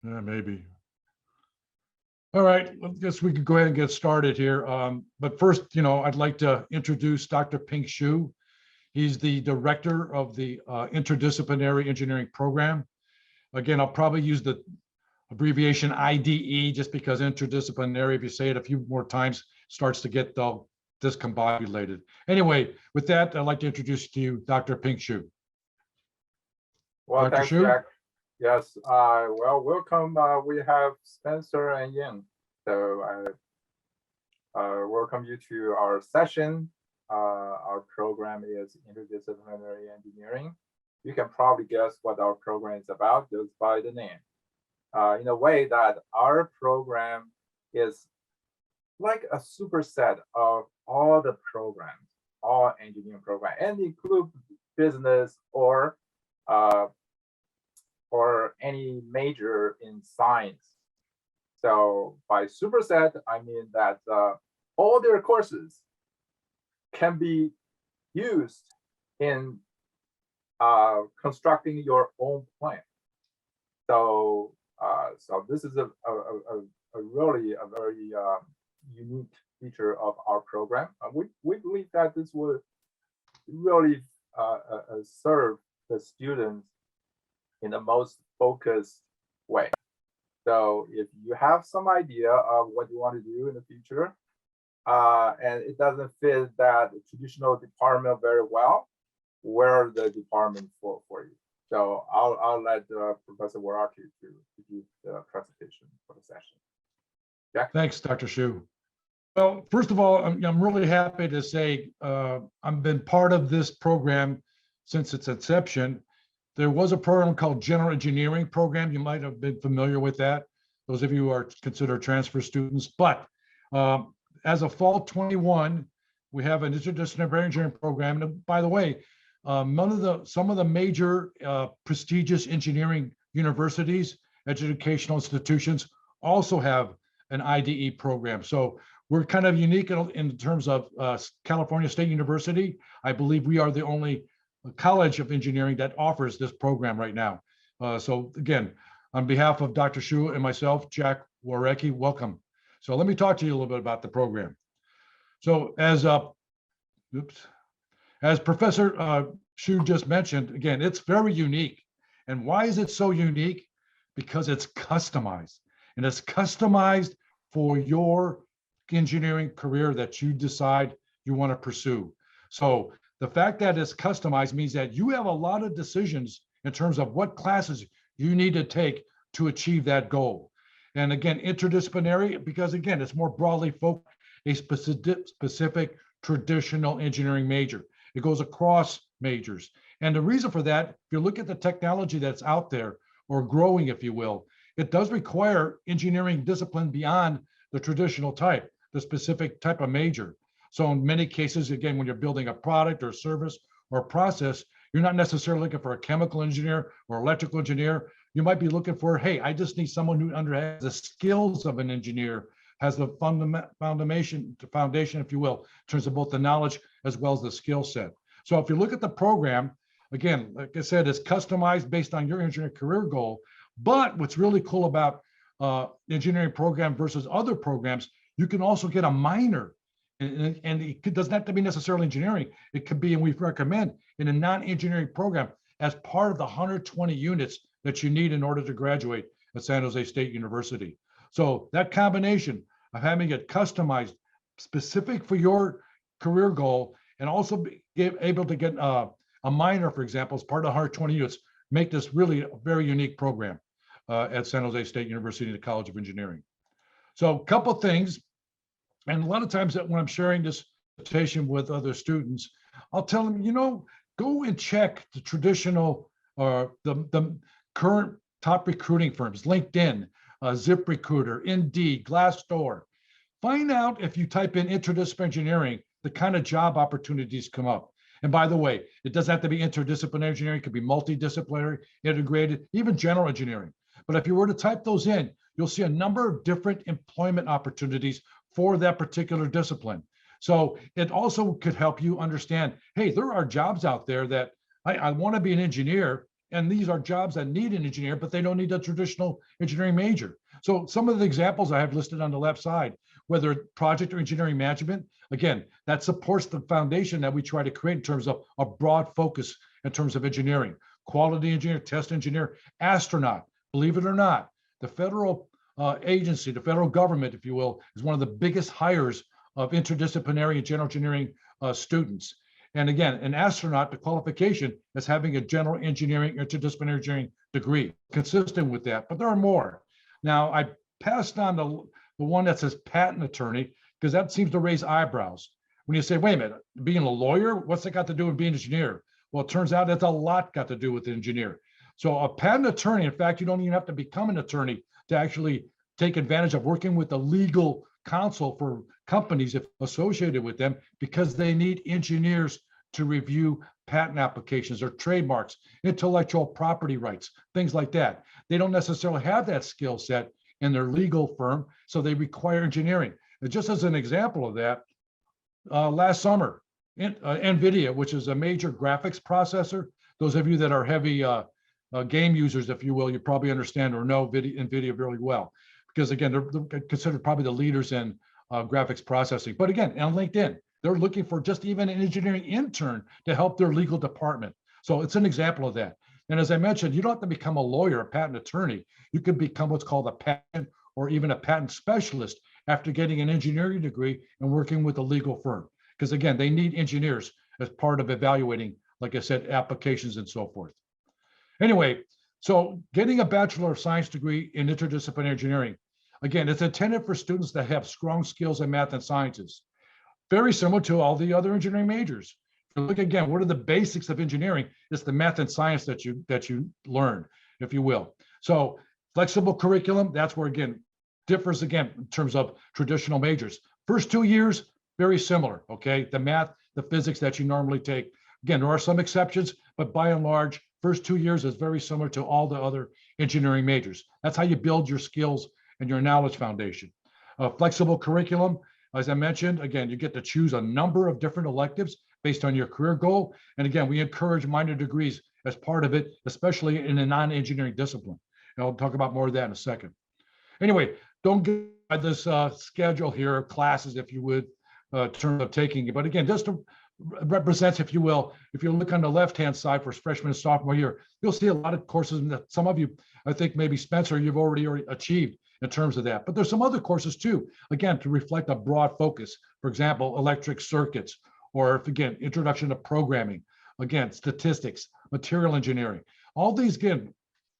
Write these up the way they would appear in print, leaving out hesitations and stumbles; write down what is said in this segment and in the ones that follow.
Yeah, maybe. All right, I guess we could go ahead and get started here. But first, I'd like to introduce Dr. Pinkshue. He's the director of the Interdisciplinary Engineering Program. Again, I'll probably use the abbreviation IDE just because interdisciplinary, if you say it a few more times, starts to get discombobulated. Anyway, with that, I'd like to introduce to you Dr. Pinkshue. Well, Dr. thanks, Shue? Jack. Yes, well, welcome. We have Spencer and Yin. So I welcome you to our session. Our program is Interdisciplinary Engineering. You can probably guess what our program is about just by the name. In a way that our program is like a superset of all the programs, all engineering programs, and include business or any major in science. So by superset, I mean that all their courses can be used in constructing your own plant. So this is a really a very unique feature of our program. We believe that this will really serve the students in the most focused way. So if you have some idea of what you want to do in the future, and it doesn't fit that traditional department very well, we're the department for you. So I'll let Professor Waraki to give the presentation for the session. Jack? Thanks, Dr. Shue. Well, first of all, I'm really happy to say I've been part of this program since its inception. There was a program called General Engineering Program. You might have been familiar with that, those of you who are considered transfer students. But as of fall 21, we have an interdisciplinary engineering program. And by the way, some of the major prestigious engineering universities, educational institutions also have an IDE program. So we're kind of unique in terms of California State University. I believe we are the only college of engineering that offers this program right now. So again, on behalf of Dr. Shue and myself, Jack Warecki, welcome. So let me talk to you a little bit about the program. So as Professor Shue just mentioned, again, it's very unique. And why is it so unique? Because it's customized, and it's customized for your engineering career that you decide you want to pursue. So the fact that it's customized means that you have a lot of decisions in terms of what classes you need to take to achieve that goal. And again, interdisciplinary, because again, it's more broadly focused, a specific traditional engineering major. It goes across majors. And the reason for that, if you look at the technology that's out there, or growing, if you will, it does require engineering discipline beyond the traditional type, the specific type of major. So in many cases, again, when you're building a product or service or process, you're not necessarily looking for a chemical engineer or electrical engineer. You might be looking for, hey, I just need someone who has the skills of an engineer, has the foundation, if you will, in terms of both the knowledge as well as the skill set. So if you look at the program, again, like I said, it's customized based on your engineering career goal. But what's really cool about the engineering program versus other programs, you can also get a minor. And it doesn't have to be necessarily engineering. It could be, and we recommend, in a non-engineering program as part of the 120 units that you need in order to graduate at San Jose State University. So that combination of having it customized, specific for your career goal, and also be able to get a minor, for example, as part of the 120 units, make this really a very unique program at San Jose State University, the College of Engineering. So a couple of things. And a lot of times that when I'm sharing this presentation with other students, I'll tell them, go and check the traditional the current top recruiting firms, LinkedIn, ZipRecruiter, Indeed, Glassdoor. Find out if you type in interdisciplinary engineering, the kind of job opportunities come up. And by the way, it doesn't have to be interdisciplinary engineering, it could be multidisciplinary, integrated, even general engineering. But if you were to type those in, you'll see a number of different employment opportunities for that particular discipline. So it also could help you understand, hey, there are jobs out there that I want to be an engineer, And these are jobs that need an engineer, but they don't need a traditional engineering major. So some of the examples I have listed on the left side, whether project or engineering management, again, that supports the foundation that we try to create in terms of a broad focus in terms of engineering. Quality engineer, test engineer, astronaut, believe it or not, the federal agency, the federal government, if you will, is one of the biggest hires of interdisciplinary and general engineering students. And again, an astronaut, the qualification is having a general engineering, interdisciplinary engineering degree, consistent with that, but there are more. Now, I passed on the one that says patent attorney, because that seems to raise eyebrows. When you say, wait a minute, being a lawyer, what's that got to do with being an engineer? Well, it turns out it's a lot got to do with the engineer. So a patent attorney, in fact, you don't even have to become an attorney to actually take advantage of working with the legal counsel for companies associated with them, because they need engineers to review patent applications or trademarks, intellectual property rights, things like that. They don't necessarily have that skill set in their legal firm, so they require engineering. And just as an example of that, last summer, NVIDIA, which is a major graphics processor, those of you that are heavy game users, if you will, you probably understand or know NVIDIA really well, because again, they're considered probably the leaders in graphics processing. But again, on LinkedIn, they're looking for just even an engineering intern to help their legal department. So it's an example of that. And as I mentioned, you don't have to become a lawyer, a patent attorney. You can become what's called a patent or even a patent specialist after getting an engineering degree and working with a legal firm. Because again, they need engineers as part of evaluating, like I said, applications and so forth. Anyway, so getting a Bachelor of Science degree in interdisciplinary engineering, again, it's intended for students that have strong skills in math and sciences, very similar to all the other engineering majors. Look again, what are the basics of engineering? It's the math and science that you learn, if you will. So flexible curriculum, that's where again, differs again in terms of traditional majors. First 2 years, very similar, okay? The math, the physics that you normally take. Again, there are some exceptions, but by and large, first 2 years is very similar to all the other engineering majors. That's how you build your skills and your knowledge foundation. Flexible curriculum, as I mentioned, again, you get to choose a number of different electives based on your career goal. And again, we encourage minor degrees as part of it, especially in a non-engineering discipline. And I'll talk about more of that in a second. Anyway, don't get by this schedule here of classes, if you would, in terms of taking it. But again, just to represents, if you will, if you look on the left-hand side for freshman and sophomore year, you'll see a lot of courses that some of you, I think maybe Spencer, you've already achieved in terms of that. But there's some other courses too, again, to reflect a broad focus. For example, electric circuits, or if again, introduction to programming, again, statistics, material engineering. All these, again,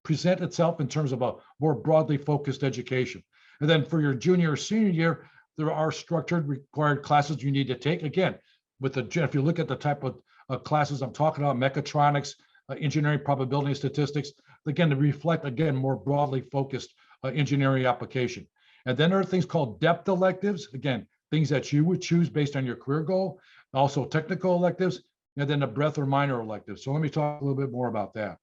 present itself in terms of a more broadly focused education. And then for your junior or senior year, there are structured required classes you need to take. Again, with the, if you look at the type of classes I'm talking about, mechatronics, engineering probability and statistics, again, to reflect, again, more broadly focused engineering application. And then there are things called depth electives, again, things that you would choose based on your career goal, also technical electives, and then the breadth or minor electives. So let me talk a little bit more about that.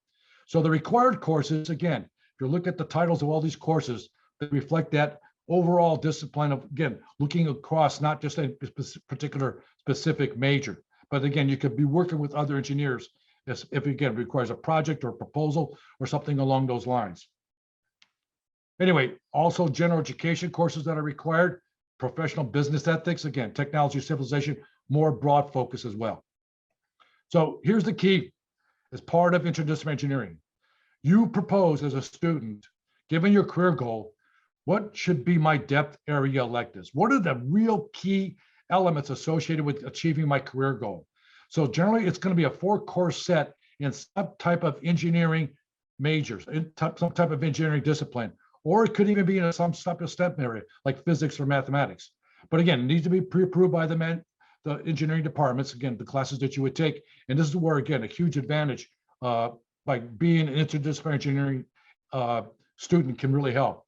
So the required courses, again, if you look at the titles of all these courses, they reflect that overall discipline of, again, looking across not just a particular specific major, but again, you could be working with other engineers if again, it requires a project or a proposal or something along those lines. Anyway, also general education courses that are required, professional business ethics, again, technology, civilization, more broad focus as well. So here's the key as part of interdisciplinary engineering. You propose as a student, given your career goal, what should be my depth area electives? What are the real key elements associated with achieving my career goal? So generally, it's going to be a 4-course set in some type of engineering majors, in some type of engineering discipline, or it could even be in some type of STEM area like physics or mathematics. But again, it needs to be pre-approved by the engineering departments, again, the classes that you would take. And this is where, again, a huge advantage by being an interdisciplinary engineering student can really help.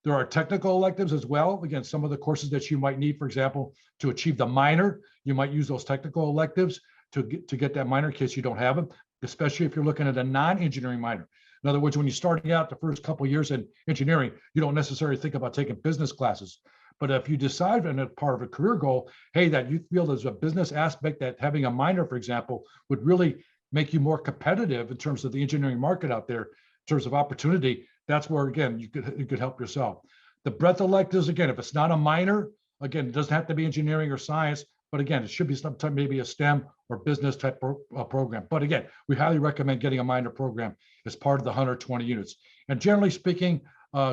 There are technical electives as well. Again, some of the courses that you might need, for example, to achieve the minor, you might use those technical electives to get that minor in case you don't have them, especially if you're looking at a non-engineering minor. In other words, when you're starting out the first couple of years in engineering, you don't necessarily think about taking business classes. But if you decide in a part of a career goal, hey, that you feel there's a business aspect that having a minor, for example, would really make you more competitive in terms of the engineering market out there, in terms of opportunity, that's where, again, you could help yourself. The breadth electives, again, if it's not a minor, again, it doesn't have to be engineering or science, but again, it should be sometime maybe a STEM or business type program. But again, we highly recommend getting a minor program as part of the 120 units. And generally speaking,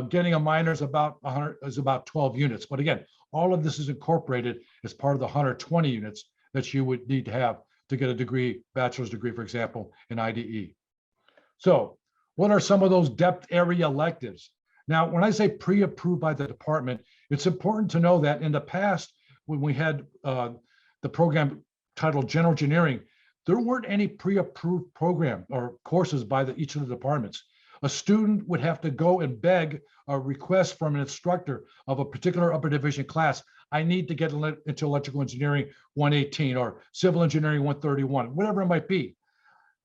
getting a minor is about 12 units. But again, all of this is incorporated as part of the 120 units that you would need to have to get a degree, bachelor's degree, for example, in IDE. So what are some of those depth area electives? Now, when I say pre-approved by the department, it's important to know that in the past, when we had the program titled General Engineering, there weren't any pre-approved program or courses by each of the departments. A student would have to go and beg a request from an instructor of a particular upper division class. I need to get into electrical engineering 118 or civil engineering 131, whatever it might be.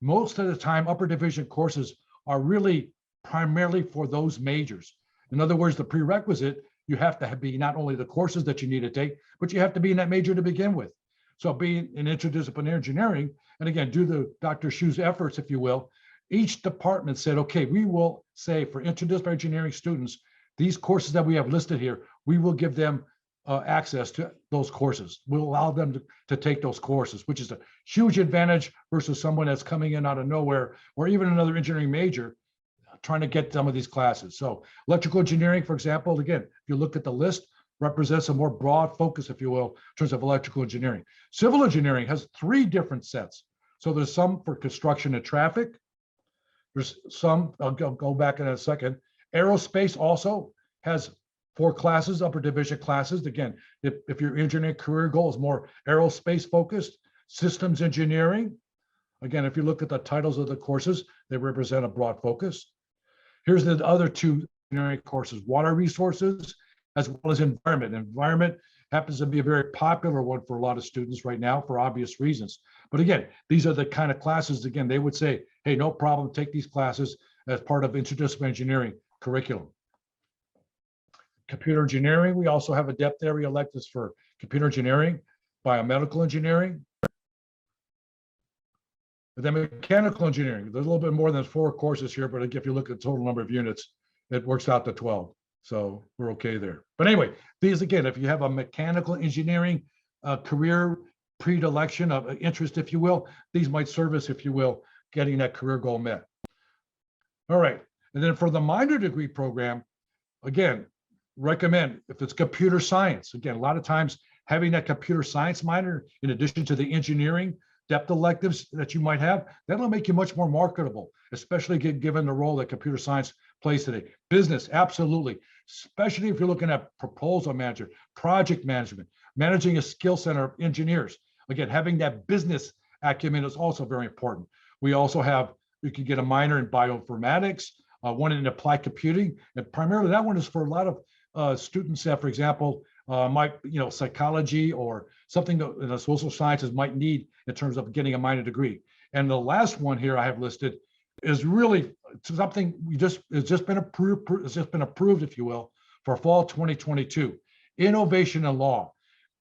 Most of the time, upper division courses are really primarily for those majors. In other words, the prerequisite, you have to be not only the courses that you need to take, but you have to be in that major to begin with. So being in interdisciplinary engineering, and again, due to Dr. Shu's efforts, if you will, each department said, okay, we will say for interdisciplinary engineering students, these courses that we have listed here, we will give them access to those courses. We'll allow them to take those courses, which is a huge advantage versus someone that's coming in out of nowhere, or even another engineering major trying to get some of these classes. So electrical engineering, for example, again, if you look at the list, represents a more broad focus, if you will, in terms of electrical engineering. Civil engineering has 3 different sets. So there's some for construction and traffic. There's some, I'll go back in a second. Aerospace also has 4 classes, upper division classes. Again, if your engineering career goal is more aerospace focused, systems engineering. Again, if you look at the titles of the courses, they represent a broad focus. Here's the other 2 engineering courses, water resources, as well as environment. Environment happens to be a very popular one for a lot of students right now for obvious reasons. But again, these are the kind of classes, again, they would say, hey, no problem, take these classes as part of interdisciplinary engineering curriculum. Computer engineering, we also have a depth area electives for computer engineering, biomedical engineering, and then mechanical engineering. There's a little bit more than 4 courses here, but if you look at the total number of units, it works out to 12. So we're okay there. But anyway, these again, if you have a mechanical engineering career predilection of interest, if you will, these might service, if you will, getting that career goal met. All right. And then for the minor degree program, again, recommend if it's computer science, again, a lot of times having that computer science minor in addition to the engineering depth electives that you might have, that'll make you much more marketable, especially given the role that computer science plays today. Business, absolutely, especially if you're looking at proposal manager, project management, managing a skill center of engineers. Again, having that business acumen is also very important. We also have, you can get a minor in bioinformatics, one in applied computing, and primarily that one is for a lot of students that, for example, psychology or something that the social sciences might need in terms of getting a minor degree. And the last one here I have listed is really something it's just been approved, if you will, for fall 2022, innovation in law.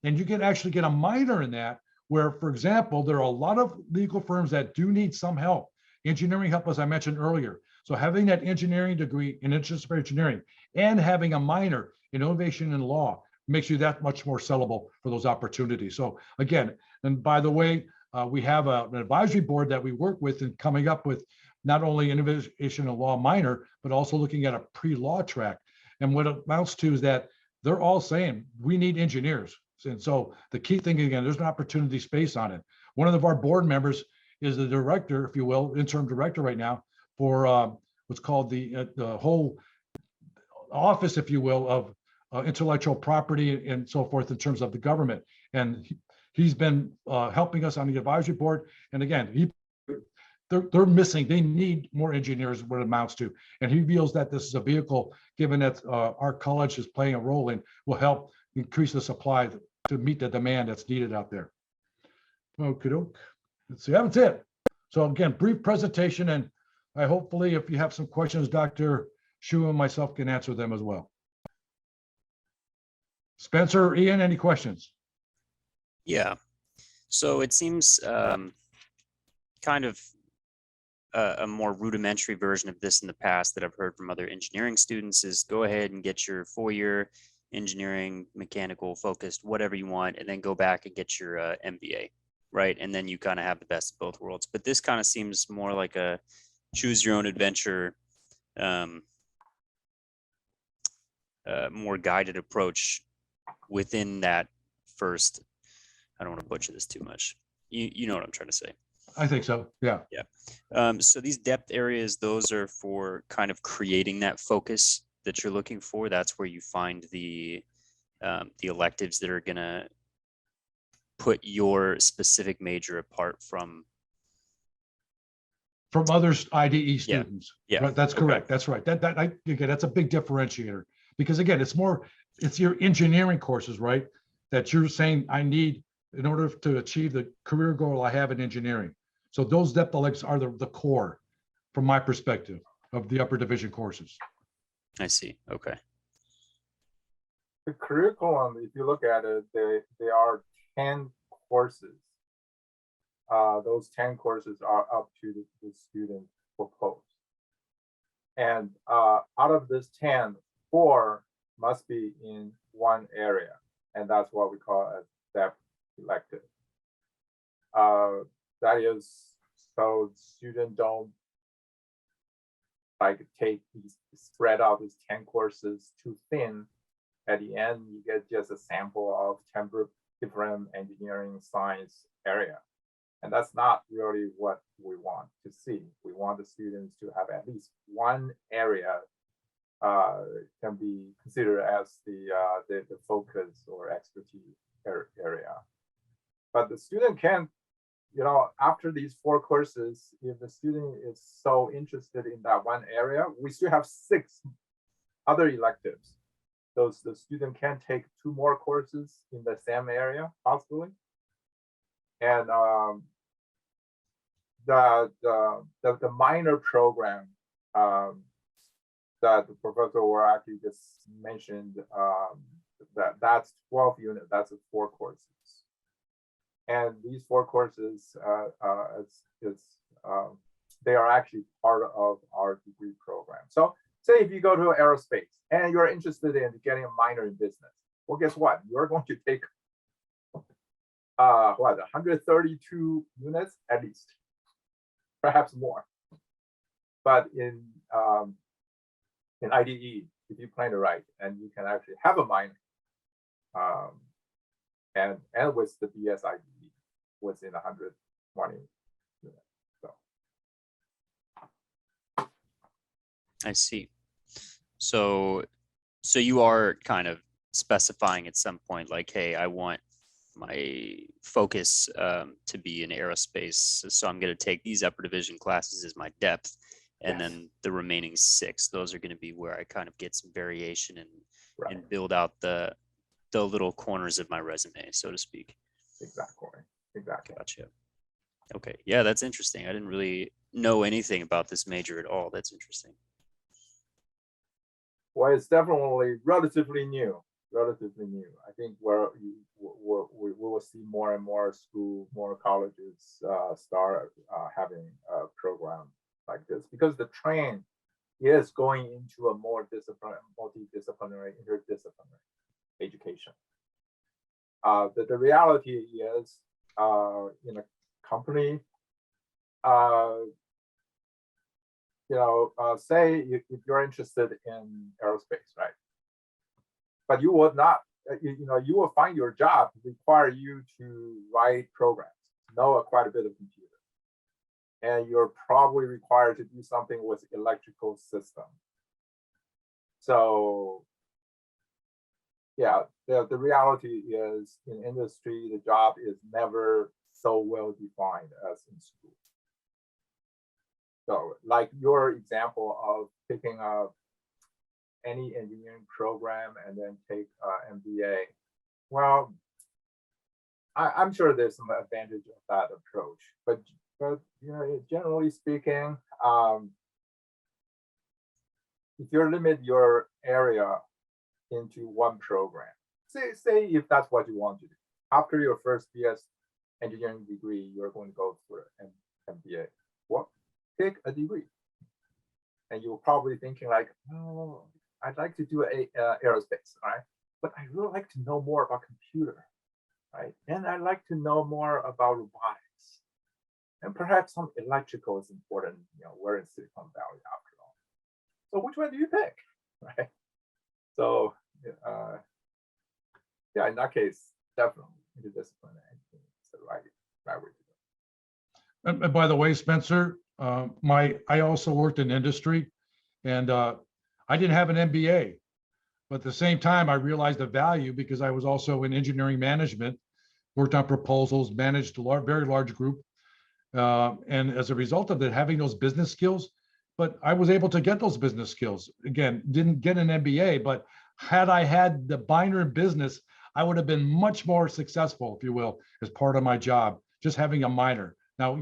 And you can actually get a minor in that, where, for example, there are a lot of legal firms that do need some help, engineering help, as I mentioned earlier. So having that engineering degree in interdisciplinary engineering and having a minor in innovation in law makes you that much more sellable for those opportunities. So again, and by the way, we have an advisory board that we work with and coming up with not only innovation in law minor, but also looking at a pre-law track. And what it amounts to is that they're all saying we need engineers. And so the key thing, again, there's an opportunity space on it. One of our board members is the director, if you will, interim director right now for what's called the whole office, if you will, of intellectual property and so forth in terms of the government. And he's been helping us on the advisory board. And again, they're missing, they need more engineers, what it amounts to. And he feels that this is a vehicle, given that our college is playing a role in, will help increase the supply to meet the demand that's needed out there. Okay, let's see, that's it. So again, brief presentation, and I hopefully, if you have some questions, Dr. Shu and myself can answer them as well. Spencer or Ian, any questions? Yeah, so it seems kind of a more rudimentary version of this in the past that I've heard from other engineering students is go ahead and get your 4-year engineering, mechanical focused, whatever you want, and then go back and get your MBA, right? And then you kind of have the best of both worlds. But this kind of seems more like a choose your own adventure, more guided approach within that first. I don't want to butcher this too much. You know what I'm trying to say. I think so. Yeah. Yeah. So these depth areas, those are for kind of creating that focus that you're looking for. That's where you find the electives that are going to put your specific major apart from other IDE students. Yeah. Right, that's correct. Okay. That's right. Again, that's a big differentiator because again, it's your engineering courses, right? That you're saying I need in order to achieve the career goal I have in engineering. So those depth electives are the core, from my perspective, of the upper division courses. I see. Okay. The curriculum, if you look at it, they are 10 courses. Those 10 courses are up to the student proposed. And out of this 10, 4 must be in one area. And that's what we call a depth elective. That is so students don't like spread out these 10 courses too thin. At the end, you get just a sample of 10 different engineering science area. And that's not really what we want to see. We want the students to have at least one area can be considered as the focus or expertise area. But the student can, after these 4 courses, if the student is so interested in that one area, we still have 6 other electives. The student can take 2 more courses in the same area, possibly. And the minor program that the professor were actually just mentioned, that's 12 units, that's 4 courses. And these 4 courses, they are actually part of our degree program. So say if you go to aerospace and you're interested in getting a minor in business, well, guess what? You're going to take 132 units at least, perhaps more. But in IDE, if you plan it right, and you can actually have a minor, and with the BS IDE within 120 units. So I see. So you are kind of specifying at some point, like, hey, I want my focus to be in aerospace, so I'm going to take these upper division classes as my depth, and yes, then the remaining 6, those are going to be where I kind of get some variation and build out the little corners of my resume, so to speak. Exactly. Gotcha. Okay. Yeah, that's interesting. I didn't really know anything about this major at all. That's interesting. Well, it's definitely relatively new. I think we will see more and more schools, more colleges start having a program like this, because the trend is going into a more multidisciplinary, interdisciplinary education. The reality is, in a company, say if you're interested in aerospace, right? But you would not, you will find your job require you to write programs, know quite a bit of computer. And you're probably required to do something with electrical system. So yeah, the reality is in industry, the job is never so well defined as in school. So like your example of picking up any engineering program and then take MBA, well, I'm sure there's some advantage of that approach, but generally speaking, if you limit your area into one program, say if that's what you want to do, after your first BS engineering degree, you're going to go for an MBA. Well, pick a degree. And you're probably thinking like, oh, I'd like to do aerospace, right? But I really like to know more about computer, right? And I like to know more about robotics. And perhaps some electrical is important, we're in Silicon Valley after all. So which one do you pick, right? So yeah, in that case, definitely interdisciplinary is the right way to go. And by the way, Spencer, I also worked in industry, and I didn't have an MBA, but at the same time, I realized the value because I was also in engineering management, worked on proposals, managed a very large group. And as a result of that, having those business skills, but I was able to get those business skills. Again, didn't get an MBA, but had I had the minor in business, I would have been much more successful, if you will, as part of my job, just having a minor. Now,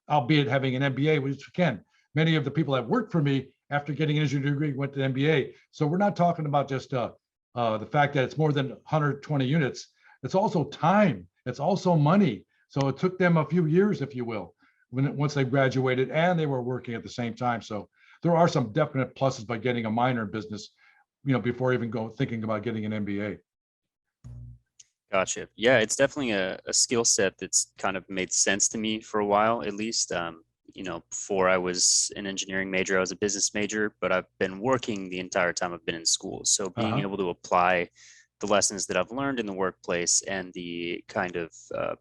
albeit having an MBA, which again, many of the people that worked for me after getting an engineering degree went to the MBA. So we're not talking about just the fact that it's more than 120 units. It's also time. It's also money. So it took them a few years, if you will, once they graduated and they were working at the same time. So there are some definite pluses by getting a minor in business, before even thinking about getting an MBA. Gotcha. Yeah, it's definitely a skill set that's kind of made sense to me for a while, at least. Before I was an engineering major, I was a business major, but I've been working the entire time I've been in school. So being able to apply the lessons that I've learned in the workplace and the kind of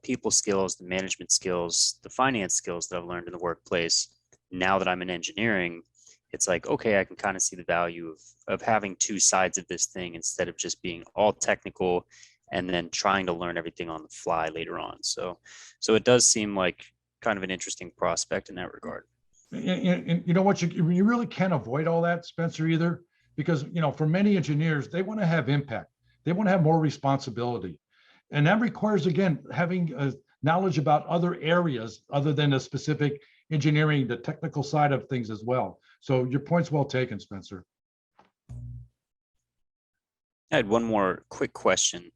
people skills, the management skills, the finance skills that I've learned in the workplace, now that I'm in engineering, it's like, okay, I can kind of see the value of having two sides of this thing instead of just being all technical and then trying to learn everything on the fly later on. So it does seem like kind of an interesting prospect in that regard. And you know what, you really can't avoid all that, Spencer, either, because, for many engineers, they want to have impact. They want to have more responsibility. And that requires, again, having knowledge about other areas other than the specific engineering, the technical side of things as well. So your point's well taken, Spencer. I had one more quick question.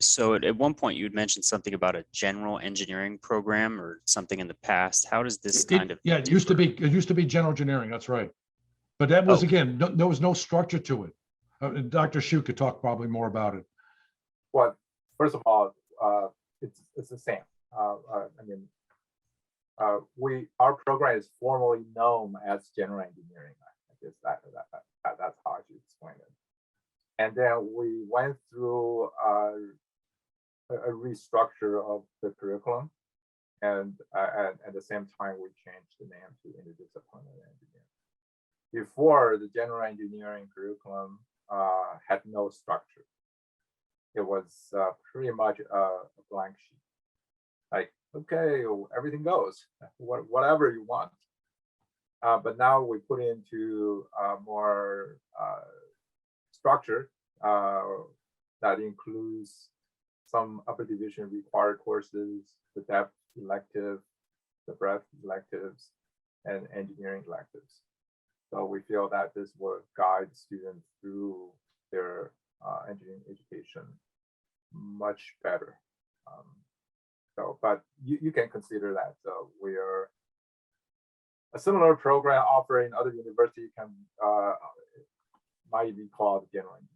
So at one point you had mentioned something about a general engineering program or something in the past. How does this kind of it used to be general engineering, that's right. But that was, again, there was no structure to it. Dr. Pinkshue could talk probably more about it. Well, first of all, it's the same. Our program is formally known as general engineering. I guess that's how I should explain it. And then we went through a restructure of the curriculum, and at the same time we changed the name to interdisciplinary engineering. Before, the general engineering curriculum had no structure. It was pretty much a blank sheet. Like, okay, everything goes, whatever you want. But now we put into more structure that includes some upper division required courses, the depth elective, the breadth electives, and engineering electives. So we feel that this will guide students through their engineering education much better. But you can consider that we are a similar program offered in other universities might be called general engineering.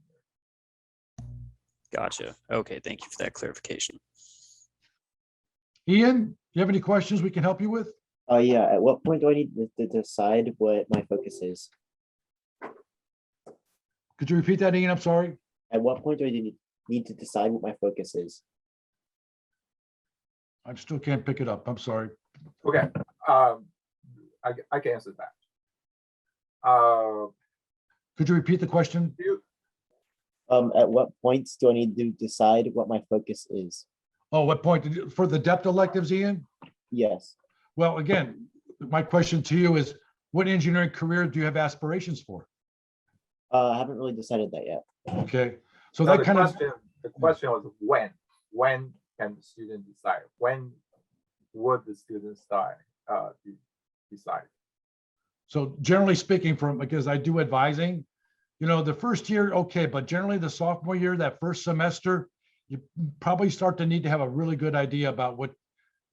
Gotcha. Okay, thank you for that clarification. Ian, do you have any questions we can help you with? Yeah. At what point do I need to decide what my focus is? Could you repeat that, Ian? I'm sorry. At what point do I need to decide what my focus is? I still can't pick it up. I'm sorry. Okay. I can answer that. Could you repeat the question? At what points do I need to decide what my focus is? Oh, what point? For the depth electives, Ian? Yes. Well, again, my question to you is, what engineering career do you have aspirations for? I haven't really decided that yet. Okay. So No, that kind of, the question was when can the student decide? When would the student decide? so generally speaking, because I do advising, the first year, okay, but generally the sophomore year, that first semester, you probably start to need to have a really good idea about what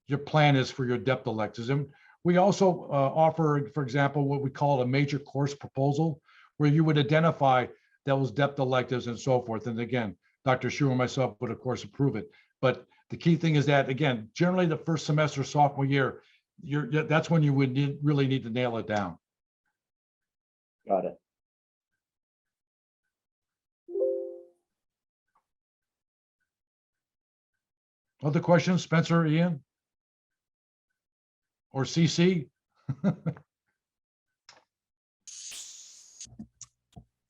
your plan is for your depth electives. And we also offer, for example, what we call a major course proposal, where you would identify those depth electives and so forth. And again, Dr. Shu and myself would, of course, approve it. But the key thing is that, again, generally the first semester, sophomore year, that's when you would really need to nail it down. Got it. Other questions, Spencer, Ian? Or CC?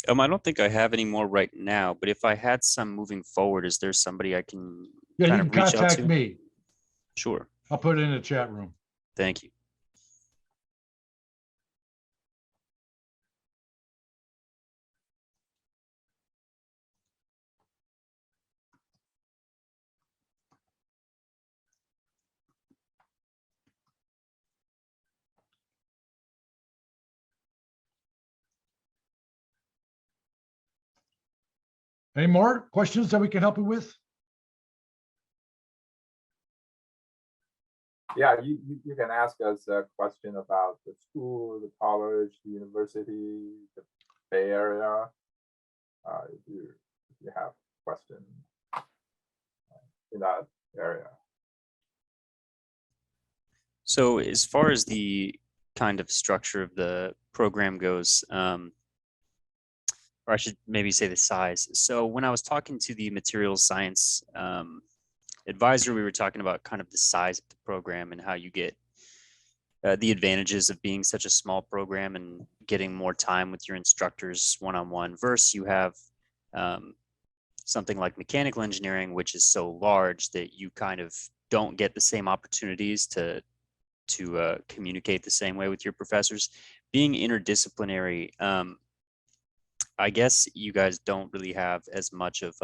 I don't think I have any more right now, but if I had some moving forward, is there somebody I can Yeah, you kind can of reach out contact to? me. Sure. I'll put it in the chat room. Thank you. Any more questions that we can help you with? Yeah, you can ask us a question about the school, the college, the university, the Bay Area. If you have questions in that area. So as far as the kind of structure of the program goes, or I should maybe say the size. So when I was talking to the materials science advisor, we were talking about kind of the size of the program and how you get the advantages of being such a small program and getting more time with your instructors one-on-one versus you have something like mechanical engineering, which is so large that you kind of don't get the same opportunities to communicate the same way with your professors. Being interdisciplinary, I guess you guys don't really have as much of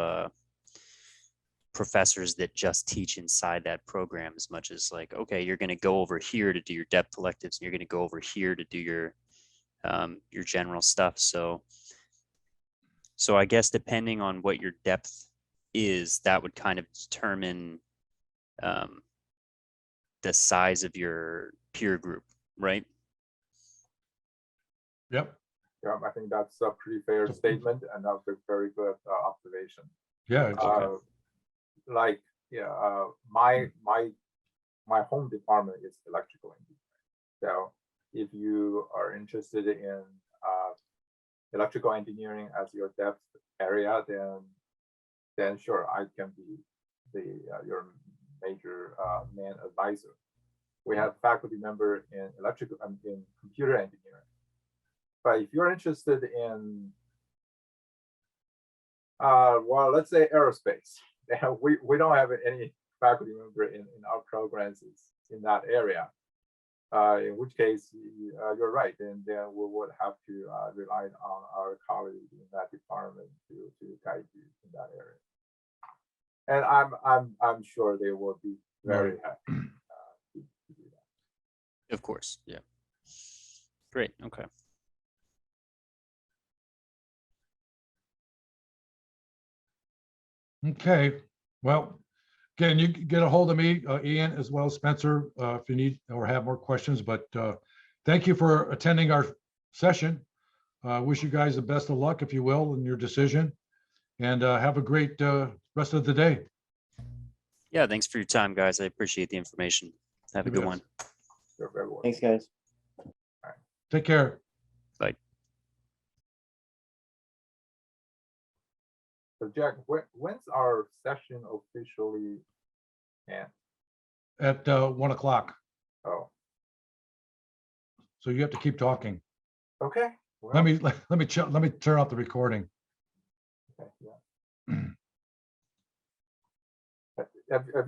professors that just teach inside that program as much as like, okay, you're going to go over here to do your depth electives and you're going to go over here to do your general stuff. So I guess depending on what your depth is, that would kind of determine the size of your peer group, right? Yep. Yeah, I think that's a pretty fair statement, and that's a very good observation. Yeah. Like, yeah, my home department is electrical engineering. So if you are interested in electrical engineering as your depth area, then sure, I can be your major main advisor. We have faculty member in electrical and in computer engineering. But if you're interested in, well, let's say aerospace, we don't have any faculty member in our programs in that area. In which case, you're right, and then we would have to rely on our colleagues in that department to guide you in that area. And I'm sure they will be very happy to do that. Of course, yeah. Great, okay. Okay, well, again, you can get a hold of me, Ian, as well as Spencer, if you need or have more questions. But thank you for attending our session. Wish you guys the best of luck, if you will, in your decision. And have a great rest of the day. Yeah, thanks for your time, guys. I appreciate the information. Have a You good bet. one. You're very welcome. Thanks, guys. Take care. Bye. So Jack, when's our session officially end? At 1 o'clock. Oh, So you have to keep talking. okay. Well, Let me turn off the recording. okay, yeah. Have